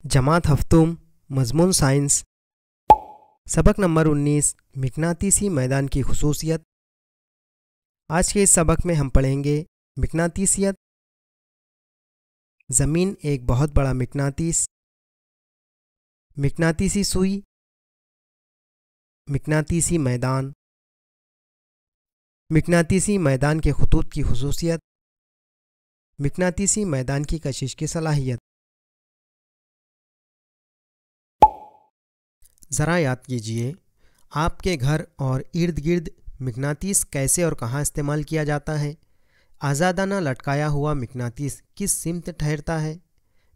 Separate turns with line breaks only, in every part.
जमात हफ्तुम मजमून साइंस सबक नंबर 19 मिकनातीसी मैदान की खुसूसियत। आज के इस सबक में हम पढ़ेंगे मिकनातीसियत, ज़मीन एक बहुत बड़ा मिकनातीस, मिकनातीसी सुई, मिकनातीसी मैदान, मिकनातीसी मैदान के खतूत की खुसूसियत, मिकनातीसी मैदान की कशिश की सलाहियत। ज़रा याद कीजिए, आपके घर और इर्द गिर्द मिकनातीस कैसे और कहाँ इस्तेमाल किया जाता है। आज़ादाना लटकाया हुआ मिकनातीस किस सिमत ठहरता है।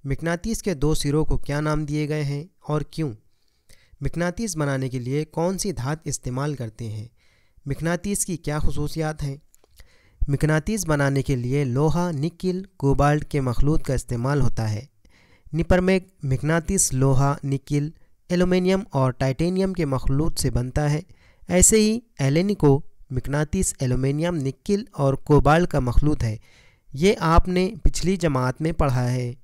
मिकनातीस के दो सिरों को क्या नाम दिए गए हैं और क्यों। मिकनातीस बनाने के लिए कौन सी धात इस्तेमाल करते हैं। मिकनातीस की क्या खुसूसियात हैं। मिकनातीस बनाने के लिए लोहा, निकिल, कोबाल्ट के मखलूत का इस्तेमाल होता है। निपरमेग मिकनातीस लोहा, निकिल, एल्युमिनियम और टाइटेनियम के मखलूत से बनता है। ऐसे ही एलेनिको मिकनातीस एल्युमिनियम, निकिल और कोबाल्ट का मखलूत है। ये आपने पिछली जमात में पढ़ा है।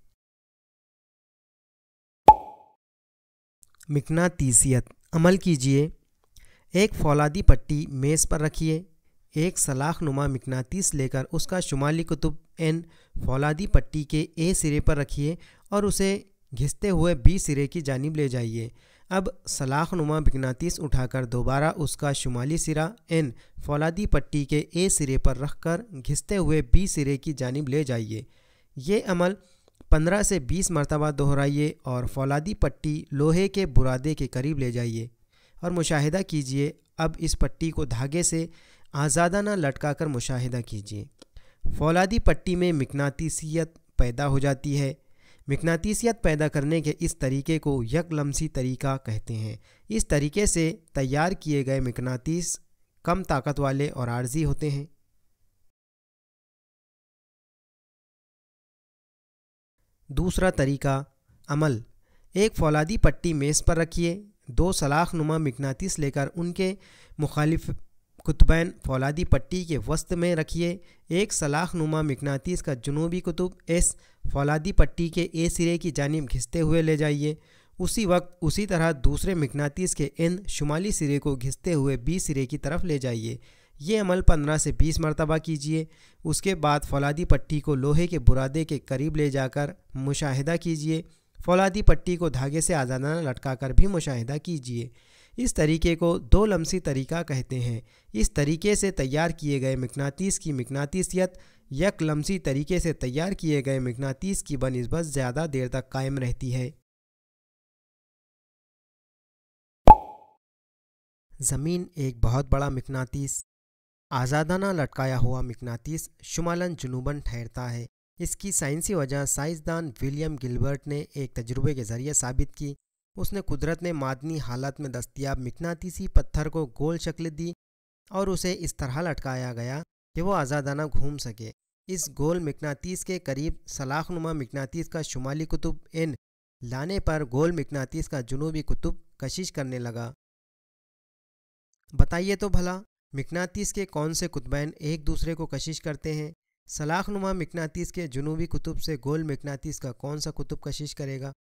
मिकनातीसियत अमल कीजिए। एक फौलादी पट्टी मेज़ पर रखिए। एक सलाख नुमा मिकनातीस लेकर उसका शुमाली कुतुब एन फौलादी पट्टी के ए सिरे पर रखिए और उसे घिसते हुए बी सिरे की जानिब ले जाइए। अब सलाख नुमा मिकनातीस उठाकर दोबारा उसका शुमाली सिरा एन फौलादी पट्टी के ए सिरे पर रखकर घिसते हुए बी सिरे की जानिब ले जाइए। ये अमल 15 से 20 मरतबा दोहराइए और फौलादी पट्टी लोहे के बुरादे के करीब ले जाइए और मुशाहिदा कीजिए। अब इस पट्टी को धागे से आज़ादाना लटकाकर मुशाहिदा कीजिए। फौलादी पट्टी में मिकनातीसियत पैदा हो जाती है। मिकनातीसियत पैदा करने के इस तरीके को यकलमसी तरीका कहते हैं। इस तरीके से तैयार किए गए मिकनातीस कम ताकत वाले और आर्जी होते हैं। दूसरा तरीका अमल। एक फौलादी पट्टी मेज़ पर रखिए। दो सलाख नुमा मिकनातीस लेकर उनके मुखालिफ कुतुबैन फौलादी पट्टी के वस्त में रखिए। एक सलाख नुमा मिकनातीस का जुनूबी कुतुब एस फौलादी पट्टी के ए सिरे की जानिब घिसते हुए ले जाइए। उसी वक्त उसी तरह दूसरे मिकनातीस के एन शुमाली सिरे को घिसते हुए बी सिरे की तरफ ले जाइए। ये अमल 15 से 20 मरतबा कीजिए। उसके बाद फौलादी पट्टी को लोहे के बुरादे के करीब ले जाकर मुशाहिदा कीजिए। फौलादी पट्टी को धागे से आज़ादाना लटकाकर भी मुशाहिदा कीजिए। इस तरीके को दो लमसी तरीका कहते हैं। इस तरीके से तैयार किए गए मिकनातीस की मिकनातीसियत यक लमसी तरीके से तैयार किए गए मिकनातीस की बनिस्बत ज़्यादा देर तक कायम रहती है। ज़मीन एक बहुत बड़ा मिकनातीस। आज़ादाना लटकाया हुआ मिकनातीस शुमालन जुनूबन ठहरता है। इसकी साइंसी वजह साइंसदान विलियम गिलबर्ट ने एक तजुर्बे के ज़रिए साबित की। उसने कुदरत ने मादनी हालत में दस्तयाब मिकनातीसी पत्थर को गोल शक्ल दी और उसे इस तरह लटकाया गया कि वो आज़ादाना घूम सके। इस गोल मिकनातीस के करीब सलाख नुमा मिकनातीस का शुमाली कुतुब एन लाने पर गोल मिकनातीस का जुनूबी कुतुब कशिश करने लगा। बताइए तो भला, मिकनातीस के कौन से कुतुबैन एक दूसरे को कशिश करते हैं। सलाख नुमा मिकनातीस के जुनूबी कुतुब से गोल मिकनातीस का कौन सा कुतुब कशिश करेगा।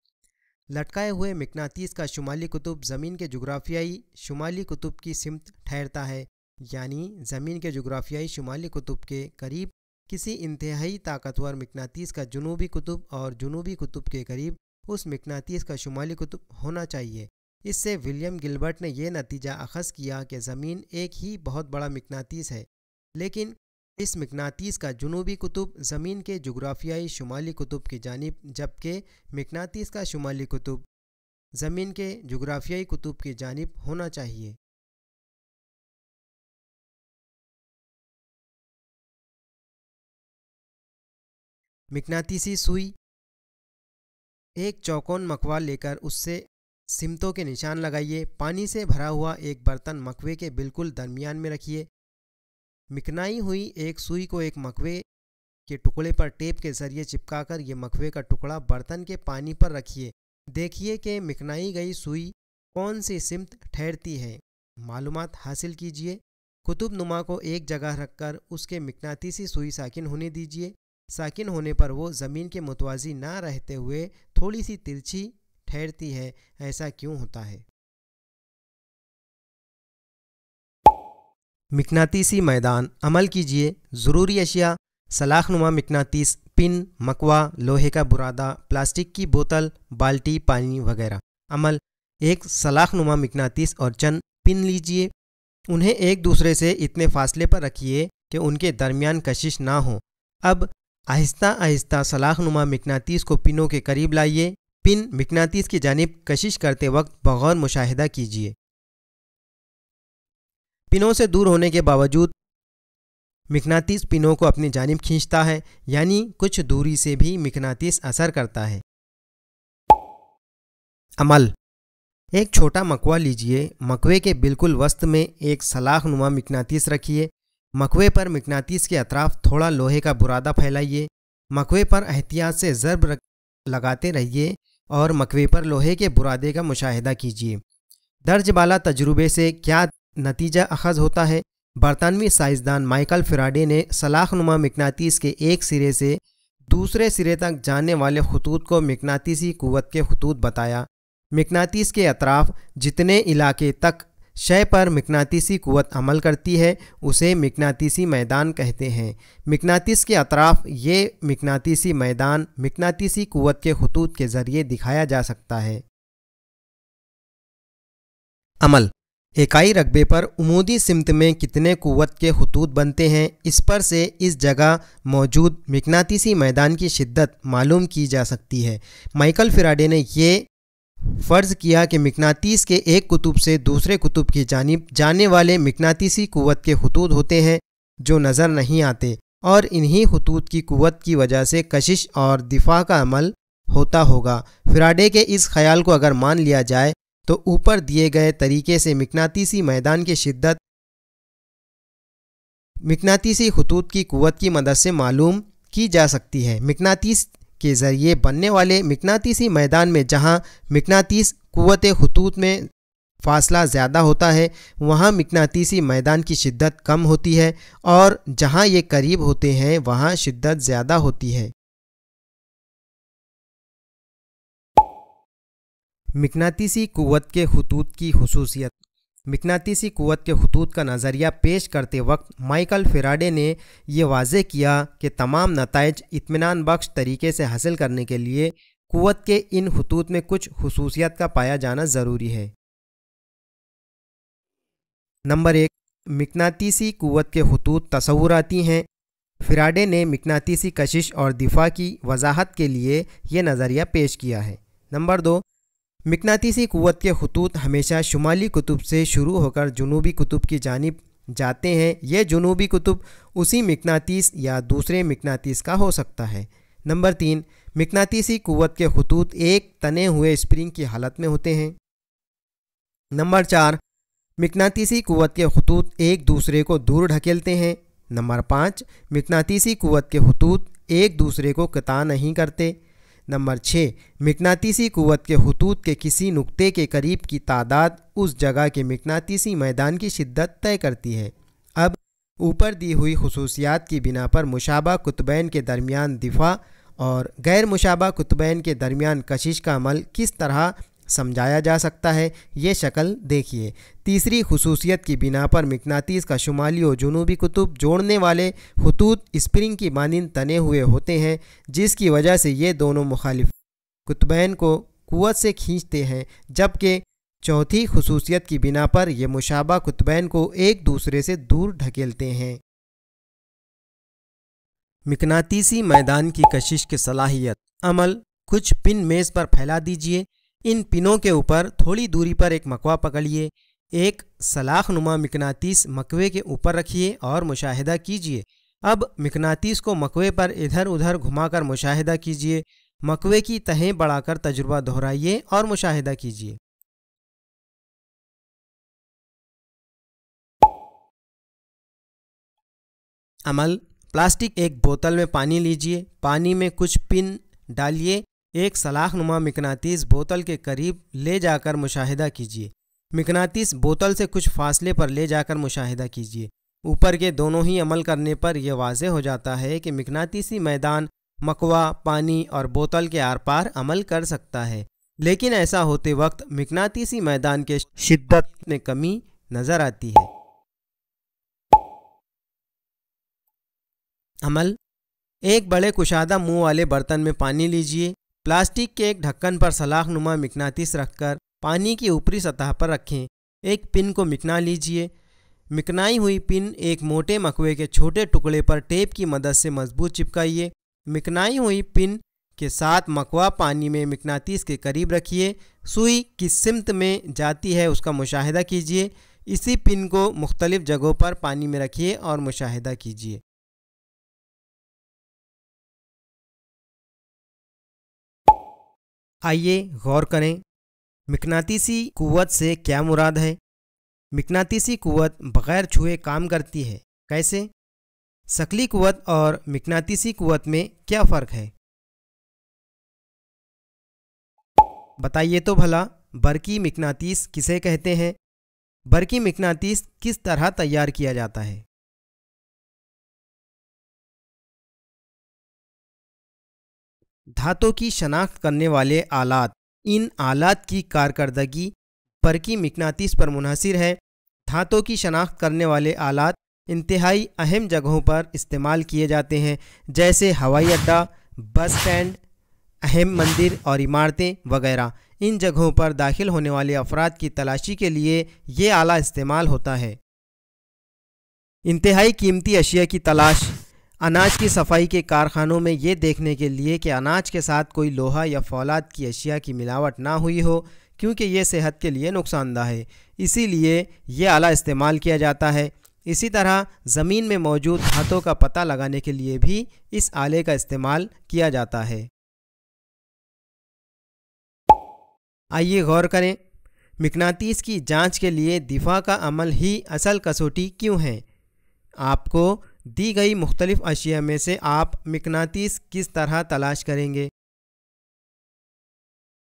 लटकाए हुए मिकनातीस का शुमाली कुतुब ज़मीन के जुग्राफियाई शुमाली कुतुब की सिमत ठहरता है, यानी ज़मीन के जुग्राफियाई शुमाली कुतुब के करीब किसी इंतहाई ताकतवर मिकनातीस का जुनूबी कुतुब और जुनूबी कुतुब के करीब उस मिकनातीस का शुमाली कुतुब होना चाहिए। इससे विलियम गिलबर्ट ने यह नतीजा अखज़ किया कि ज़मीन एक ही बहुत बड़ा मिकनातीस है, लेकिन इस मिकनातीस का जुनूबी कुतुब ज़मीन के जुग्राफियाई शुमाली कुतुब की जानिब, जबकि मिकनातीस का शुमाली कुतुब ज़मीन के जुग्राफियाई कुतुब की जानिब होना चाहिए। मिकनातीसी सुई। एक चौकोन मकवा लेकर उससे सिमतों के निशान लगाइए। पानी से भरा हुआ एक बर्तन मकवे के बिल्कुल दरमियान में रखिए। मिकनाई हुई एक सुई को एक मकवे के टुकड़े पर टेप के ज़रिए चिपकाकर ये मकवे का टुकड़ा बर्तन के पानी पर रखिए। देखिए कि मिकनाई गई सुई कौन सी सिमत ठहरती है। मालूमात हासिल कीजिए। कुतुब नुमा को एक जगह रखकर उसके मिकनातीसी सुई साकिन होने दीजिए। साकिन होने पर वो ज़मीन के मुतवाज़ी ना रहते हुए थोड़ी सी तिरछी ठहरती है, ऐसा क्यों होता है? मिकनातीसी मैदान अमल कीजिए। ज़रूरी अशिया: सलाखनुमा मिकनातीस, पिन, मकवा, लोहे का बुरादा, प्लास्टिक की बोतल, बाल्टी, पानी वगैरह। अमल: एक सलाखनुमा मिकनातीस और चंद पिन लीजिए। उन्हें एक दूसरे से इतने फासले पर रखिए कि उनके दरमियान कशिश ना हो। अब आहिस्ता आहिस्ता सलाखनुमा मिकनातीस को पिनों के करीब लाइए। पिन मिकनातीस की जानिब कशिश करते वक्त बगौर मुशाहिदा कीजिए। पिनों से दूर होने के बावजूद मिकनातीस पिनों को अपनी जानिब खींचता है, यानी कुछ दूरी से भी मिकनातीस असर करता है। अमल: एक छोटा मकवा लीजिए। मकवे के बिल्कुल वस्त में एक सलाखनुमा मिकनातीस रखिए। मकवे पर मिकनातीस के अतराफ थोड़ा लोहे का बुरादा फैलाइए। मकवे पर एहतियात से ज़र्ब लगाते रहिए और मकवे पर लोहे के बुरादे का मुशाहिदा कीजिए। दर्ज बाला तजुर्बे से क्या नतीजा अखज़ होता है? बरतानवी साइंसदान माइकल फ़ैराडे ने सलाखनुमा मिकनातीस के एक सिरे से दूसरे सिरे तक जाने वाले खतूत को मिकनातीसी क़ुव्वत के खतूत बताया। मिकनातीस के अतराफ जितने इलाके तक शय पर मिकनातीसी क़ुव्वत अमल करती है उसे मिकनातीसी मैदान कहते हैं। मिकनातीस के अतराफ ये मिकनातीसी मैदान मिकनातीसी क़ुव्वत के खतूत के ज़रिए दिखाया जा सकता है। अमल: इकाई रकबे पर उमूदी सिमत में कितने क़ुव्वत के खतूत बनते हैं, इस पर से इस जगह मौजूद मिकनातीसी मैदान की शिद्दत मालूम की जा सकती है। माइकल फ़ैराडे ने ये फ़र्ज़ किया कि मिकनातीस के एक कुतुब से दूसरे कुतुब की जानिब जाने वाले मिकनातीसी क़ुव्वत के खतूत होते हैं जो नज़र नहीं आते, और इन्हीं खतूत की क़ुव्वत की वजह से कशिश और दिफा का अमल होता होगा। फ़ैराडे के इस ख़याल को अगर मान लिया जाए तो ऊपर दिए गए तरीके से मिकनातीसी मैदान की शिद्दत मिकनातीसी खतूत की क़ुव्वत की मदद से मालूम की जा सकती है। मिकनातीस के ज़रिए बनने वाले मिकनातीसी मैदान में जहाँ मिकनातीस क़ुव्वत खतूत में फ़ासला ज़्यादा होता है वहाँ मिकनातीसी मैदान की शिद्दत कम होती है, और जहाँ ये करीब होते हैं वहाँ शिद्दत ज़्यादा होती है। मिकनातीसी क़ुव्वत के खतूत की खुसूसियत। मिकनातीसी क़ुव्वत के खतूत का नज़रिया पेश करते वक्त माइकल फ़ैराडे ने यह वाज़ेह किया कि तमाम नताइज इत्मीनान बख्श तरीके से हासिल करने के लिए क़ुव्वत के इन खतूत में कुछ खुसूसियत का पाया जाना ज़रूरी है। नंबर 1, मिकनातीसी क़ुव्वत के खतूत तसव्वुराती हैं। फ़ैराडे ने मिकनातीसी कशिश और दिफा की वजाहत के लिए यह नज़रिया पेश किया है। नंबर 2, मिकनातीसी क़ुव्वत के खतूत हमेशा शुमाली कुतुब से शुरू होकर जनूबी कुतुब की जानिब जाते हैं। ये जनूबी कुतुब उसी मिकनातीस या दूसरे मिकनातीस का हो सकता है। नंबर 3, मिकनातीसी क़ुव्वत के खतूत एक तने हुए स्प्रिंग की हालत में होते हैं। नंबर 4, मिकनातीसी क़ुव्वत के खतूत एक दूसरे को दूर ढकेलते हैं। नंबर 5, मिकनातीसी क़ुव्वत के खतूत एक दूसरे को क़ता नहीं करते। नंबर 6, मिकनातीसी क़ुव्वत के खतूत के किसी नुक्ते के करीब की तादाद उस जगह के मिकनातीसी मैदान की शिद्दत तय करती है। अब ऊपर दी हुई खुसूसियात की बिना पर मुशाबा कुतबैन के दरमियान दिफा और गैर मुशाबा कुतबैन के दरमियान कशिश का अमल किस तरह समझाया जा सकता है, ये शक्ल देखिए। तीसरी खुसूसियत की बिना पर मिकनातीस का शुमाली और जनूबी कुतुब जोड़ने वाले खतूत स्प्रिंग की मानिंद तने हुए होते हैं, जिसकी वजह से ये दोनों मुखालिफ कुतबैन को क़ुव्वत से खींचते हैं। जबकि चौथी खुसूसियत की बिना पर ये मुशाबा कुतबैन को एक दूसरे से दूर ढकेलते हैं। मिकनातीसी मैदान की कशिश की सलाहियत। अमल: कुछ पिन मेज़ पर फैला दीजिए। इन पिनों के ऊपर थोड़ी दूरी पर एक मकवा पकड़िए। एक सलाखनुमा मिकनातीस मकवे के ऊपर रखिए और मुशाहिदा कीजिए। अब मिकनातीस को मकवे पर इधर उधर घुमाकर मुशाहिदा कीजिए। मकवे की तहें बढ़ाकर तजुर्बा दोहराइए और मुशाहिदा कीजिए। अमल: प्लास्टिक एक बोतल में पानी लीजिए। पानी में कुछ पिन डालिए। एक सलाखनुमा मिकनातीस बोतल के करीब ले जाकर मुशाहिदा कीजिए। मिकनातीस बोतल से कुछ फासले पर ले जाकर मुशाहिदा कीजिए। ऊपर के दोनों ही अमल करने पर यह वाज़ेह हो जाता है कि मिकनातीसी मैदान मकवा, पानी और बोतल के आर पार अमल कर सकता है। لیکن ایسا ہوتے وقت مقناطیسی میدان کے شدت میں کمی نظر آتی ہے۔ عمل: ایک بڑے کشادہ منہ والے برتن میں پانی لیجئے، پلاسٹک کے ایک ڈھکن پر سلاخ نما مقناطیس رکھ کر پانی کی اوپری سطح پر رکھیں۔ ایک پن کو مکنا لیجئے، مکنائی ہوئی پن ایک موٹے مکوے کے چھوٹے ٹکڑے پر ٹیپ کی مدد سے مضبوط چپکائیے۔ مکنائی ہوئی پن کے ساتھ مکوا پانی میں مقناطیس کے قریب رکھیے، سوئی کس سمت میں جاتی ہے اس کا مشاہدہ کیجیے۔ اسی پن کو مختلف جگہوں پر پانی میں رکھیے اور مشاہدہ کیجیے۔ آئیے غور کریں، مقناطیسی قوت سے کیا مراد ہے؟ مقناطیسی قوت بغیر چھوئے کام کرتی ہے، کیسے؟ ثقلی قوت اور مقناطیسی قوت میں کیا فرق ہے؟ بتائیے تو بھلا، برقی مقناطیس کسے کہتے ہیں؟ برقی مقناطیس کس طرح تیار کیا جاتا ہے؟ دھاتوں کی شناخت کرنے والے آلات۔ ان آلات کی کارکردگی برقی مقناطیس پر منحصر ہے۔ دھاتوں کی شناخت کرنے والے آلات انتہائی اہم جگہوں پر استعمال کیے جاتے ہیں، جیسے ہوائی اڈہ، بس اسٹینڈ، اہم مندر اور عمارتیں وغیرہ۔ ان جگہوں پر داخل ہونے والے افراد کی تلاشی کے لیے یہ آلہ استعمال ہوتا ہے۔ انتہائی قیمتی اشیاء کی تلاش۔ اناج کی صفائی کے کارخانوں میں یہ دیکھنے کے لیے کہ اناج کے ساتھ کوئی لوہا یا فولاد کی اشیاء کی ملاوٹ نہ ہوئی ہو، کیونکہ یہ صحت کے لیے نقصان دہ ہے، اسی لیے یہ آلہ استعمال کیا جاتا ہے۔ اسی طرح زمین میں موجود دھاتوں کا پتہ لگانے کے لیے بھی اس آلے کا استعمال کیا جاتا ہے۔ آئیے غور کریں، مقناطیس کی جانچ کے لیے دفاع کا عمل ہی اصل کسوٹی کیوں ہے؟ آپ کو دی گئی مختلف اشیاء میں سے آپ مقناطیس کس طرح تلاش کریں گے؟